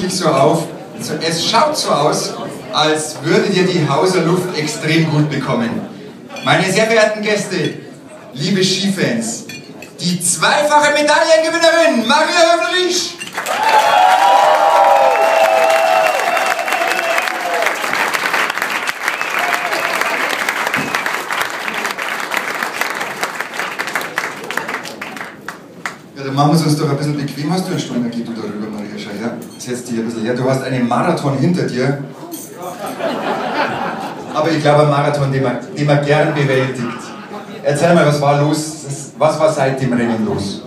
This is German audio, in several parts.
wirklich so auf, es schaut so aus, als würdet ihr die Hauser Luft extrem gut bekommen. Meine sehr verehrten Gäste, liebe Skifans, die zweifache Medaillengewinnerin Maria Höflerich. Ja, dann machen wir es uns doch ein bisschen bequem. Hast du einen Stuhl, geh du darüber, Maria, schau her. Setz dich ein bisschen her. Du hast einen Marathon hinter dir. Aber ich glaube, ein Marathon, den man gern bewältigt. Erzähl mal, was war los? Was war seit dem Rennen los?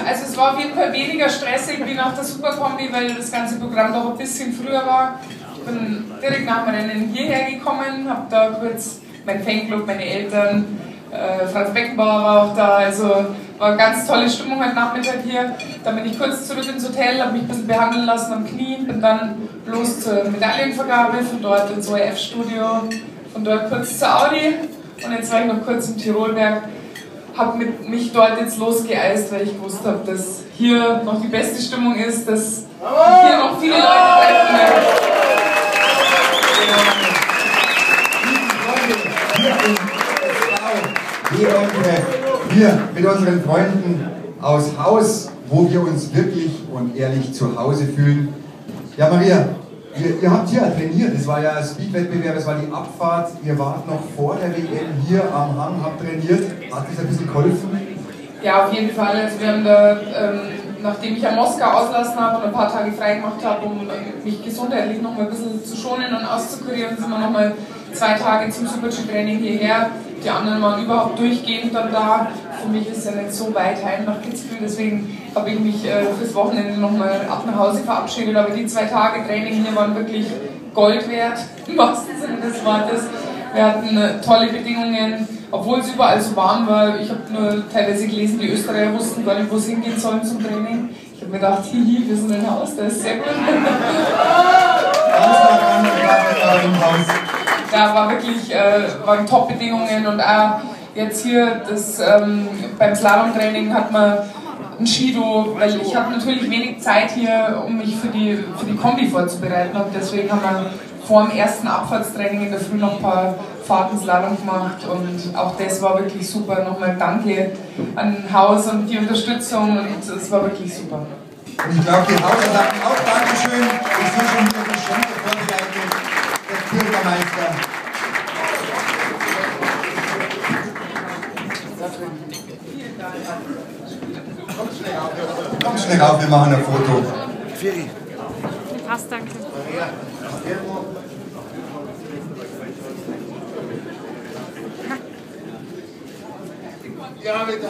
Also es war auf jeden Fall weniger stressig wie nach der Superkombi, weil das ganze Programm doch ein bisschen früher war. Ich bin direkt nach dem Rennen hierher gekommen, habe da kurz meinen Fanclub, meine Eltern, Franz Beckenbauer war auch da, also war eine ganz tolle Stimmung heute Nachmittag hier. Dann bin ich kurz zurück ins Hotel, habe mich ein bisschen behandeln lassen am Knie, bin dann bloß zur Medaillenvergabe, von dort ins ORF-Studio, von dort kurz zur Audi und jetzt war ich noch kurz im Tirolberg. Habe mich dort jetzt losgeeist, weil ich gewusst habe, dass hier noch die beste Stimmung ist, dass hier noch viele Leute treffen werden. Wir mit unseren Freunden aus Haus, wo wir uns wirklich und ehrlich zu Hause fühlen. Ja, Maria, ihr habt hier trainiert, es war ja ein Speed-Wettbewerb, es war die Abfahrt, ihr wart noch vor der WM hier am Hang, habt trainiert. Hat das ein bisschen geholfen? Ja, auf jeden Fall. Also wir haben da, nachdem ich ja Moskau auslassen habe und ein paar Tage frei gemacht habe, um mich gesundheitlich noch mal ein bisschen zu schonen und auszukurieren, sind wir noch mal 2 Tage zum Super-G-Training hierher. Die anderen waren überhaupt durchgehend dann da. Für mich ist es ja nicht so weit heim nach Kitzbühel, deswegen habe ich mich fürs Wochenende nochmal ab nach Hause verabschiedet. Aber die 2 Tage Training hier waren wirklich Gold wert, im wahrsten Sinne des Wortes. Wir hatten tolle Bedingungen, obwohl es überall so warm war. Ich habe nur teilweise gelesen, die Österreicher wussten gar nicht, wo es hingehen sollen zum Training. Ich habe mir gedacht, hihi, wir sind im Haus, das ist sehr gut. Da war wirklich, waren Top-Bedingungen und auch jetzt hier beim Slalom-Training hat man ein Skido, weil ich habe natürlich wenig Zeit hier, um mich für die Kombi vorzubereiten und deswegen haben wir vor dem ersten Abfahrtstraining in der Früh noch ein paar Fahrten Slalom gemacht und auch das war wirklich super. Nochmal danke an Haus und die Unterstützung und es war wirklich super. Und ich glaube, die Hauser sagen auch Dankeschön. Ich sehe schon wieder Geschenke vorbereitet. Der Bürgermeister. Komm schnell auf, wir machen ein Foto. Firi. Passt, danke. Ja, bitte.